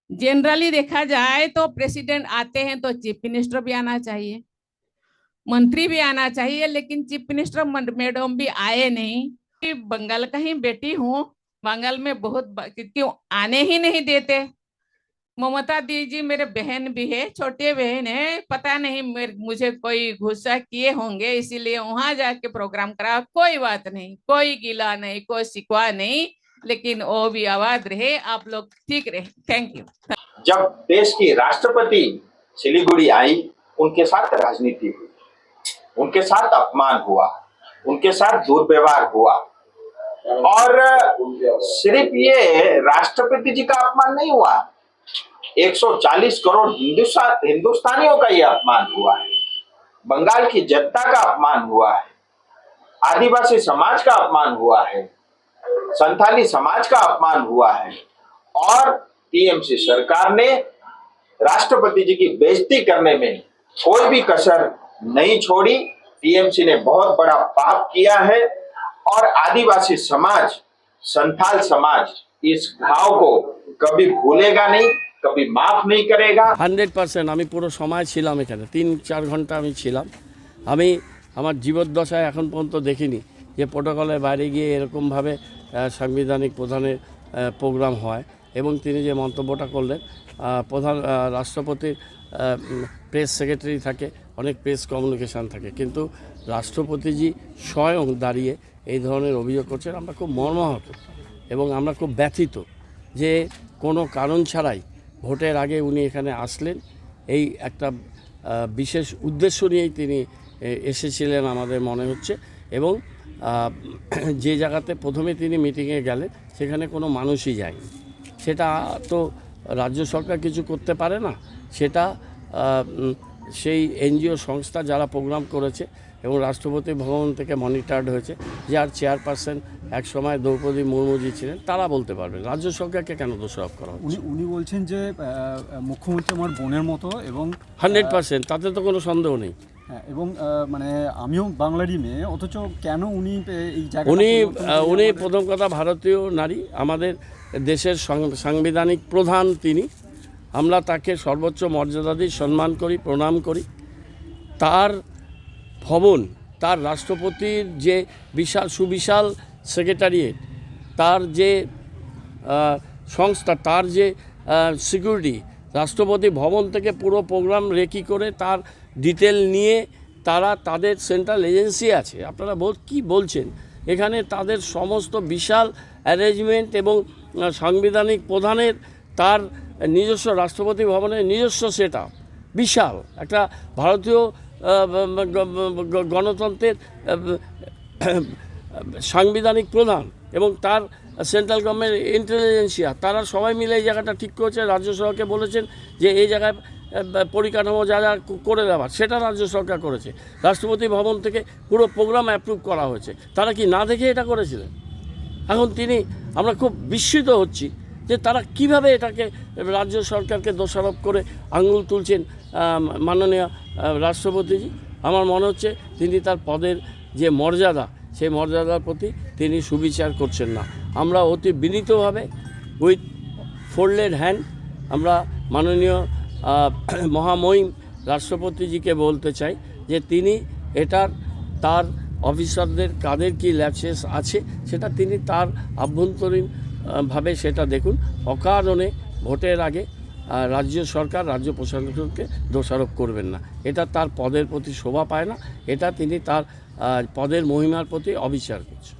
Generally देखा जाए तो प्रेसिडेंट आते हैं तो चीफ मिनिस्टर भी आना चाहिए, मंत्री भी आना चाहिए, लेकिन चीफ मिनिस्टर मैडम भी आए नहीं। बंगाल का ही बेटी हूँ, बंगाल में बहुत क्यों आने ही नहीं देते। ममता दीदी मेरे बहन भी है, छोटे बहन है, पता नहीं मुझे कोई गुस्सा किए होंगे इसीलिए वहां जाके प्रोग्राम करा। कोई बात नहीं, कोई गिला नहीं, कोई शिकवा नहीं, लेकिन वो भी आवाज रहे, आप लोग ठीक रहे। Thank you. जब देश की राष्ट्रपति सिलीगुड़ी आई, उनके साथ राजनीति हुई, उनके साथ अपमान हुआ, उनके साथ दुर्व्यवहार हुआ। और सिर्फ ये राष्ट्रपति जी का अपमान नहीं हुआ, 140 करोड़ हिंदुस्तानियों का ये अपमान हुआ है, बंगाल की जनता का अपमान हुआ है, आदिवासी समाज का अपमान हुआ है, संथाली समाज का अपमान हुआ है। और टीएमसी सरकार ने राष्ट्रपति जी की बेइज्जती करने में कोई भी कसर नहीं छोड़ी। टीएमसी ने बहुत बड़ा पाप किया है और आदिवासी समाज, संथाल समाज इस घाव को कभी भूलेगा नहीं, कभी माफ नहीं करेगा। 100% আমি পুরো সময় ছিলাম এখানে, 3-4 ঘন্টা আমি ছিলাম। আমি আমার জীবদ্দশায় এখন পর্যন্ত দেখিনি যে প্রোটোকলের বাইরে গিয়ে এরকমভাবে সাংবিধানিক প্রধানের প্রোগ্রাম হয়। এবং তিনি যে মন্তব্যটা করলেন, প্রধান রাষ্ট্রপতির প্রেস সেক্রেটারি থাকে, অনেক প্রেস কমিউনিকেশান থাকে, কিন্তু রাষ্ট্রপতিজি স্বয়ং দাঁড়িয়ে এই ধরনের অভিযোগ করছেন। আমরা খুব মর্মাহত এবং আমরা খুব ব্যথিত যে কোনো কারণ ছাড়াই ভোটের আগে উনি এখানে আসলেন। এই একটা বিশেষ উদ্দেশ্য নিয়েই তিনি এসেছিলেন আমাদের মনে হচ্ছে। এবং যে জায়গাতে প্রথমে তিনি মিটিংয়ে গেলেন সেখানে কোনো মানুষই যায়নি। সেটা তো রাজ্য সরকার কিছু করতে পারে না, সেটা সেই এনজিও সংস্থা যারা প্রোগ্রাম করেছে এবং রাষ্ট্রপতি ভবন থেকে মনিটর্ড হয়েছে, যার চেয়ারপারসন এক সময় দ্রৌপদী মুর্মুজি ছিলেন, তারা বলতে পারবেন। রাজ্য সরকারকে কেন দোষারোপ করা হচ্ছে? উনি বলছেন যে মুখ্যমন্ত্রী আমার বোনের মতো এবং 100% তাতে তো কোনো সন্দেহ নেই। হ্যাঁ, এবং মানে আমিও বাংলারই মেয়ে, অথচ কেন উনি এই জায়গায় উনি প্রথম কথা ভারতীয় নারী, আমাদের দেশের সাংবিধানিক প্রধান তিনি। আমরা তাকে সর্বোচ্চ মর্যাদা দিই, সম্মান করি, প্রণাম করি। তার ভবন, তার রাষ্ট্রপতির যে সুবিশাল সেক্রেটারিয়েট, তার যে সংস্থা, তার যে সিকিউরিটি, রাষ্ট্রপতি ভবন থেকে পুরো প্রোগ্রাম রেকি করে তার ডিটেল নিয়ে তারা তাদের সেন্ট্রাল এজেন্সি আছে। আপনারা কি বলছেন? এখানে তাদের সমস্ত বিশাল অ্যারেঞ্জমেন্ট এবং সাংবিধানিক প্রধানের তার নিজস্ব রাষ্ট্রপতি ভবনের নিজস্ব সেট আপ, বিশাল একটা ভারতীয় গণতন্ত্রের সাংবিধানিক প্রধান এবং তার সেন্ট্রাল গভর্নমেন্ট ইন্টেলিজেন্সিয়া, তারা সবাই মিলে এই জায়গাটা ঠিক করেছে। রাজ্য সরকারকে বলেছেন যে এই জায়গায় পরিকাঠামো যা যা করে দেওয়ার সেটা রাজ্য সরকার করেছে। রাষ্ট্রপতি ভবন থেকে পুরো প্রোগ্রাম অ্যাপ্রুভ করা হয়েছে। তারা কি না দেখে এটা করেছিলেন? এখন আমরা খুব বিস্মিত হচ্ছি যে তারা কিভাবে এটাকে রাজ্য সরকারকে দোষারোপ করে আঙুল তুলছেন মাননীয় রাষ্ট্রপতিজি। আমার মনে হচ্ছে তিনি তার পদের যে মর্যাদা, সেই মর্যাদার প্রতি তিনি সুবিচার করছেন না। আমরা অতি বিনীতভাবে উইথ ফোল্ডেড হ্যান্ড আমরা মাননীয় মহামহিম রাষ্ট্রপতিজিকে বলতে চাই যে তিনি তার অফিসারদের কাদের কি ল্যাপসেস আছে সেটা তিনি তার আভ্যন্তরীণভাবে সেটা দেখুন। অকারণে ভোটের আগে রাজ্য সরকার, রাজ্য প্রশাসনকে দোষারোপ করবেন না। এটা তার পদের প্রতি শোভা পায় না, এটা তিনি তার পদের মহিমার প্রতি অবিচার করছেন।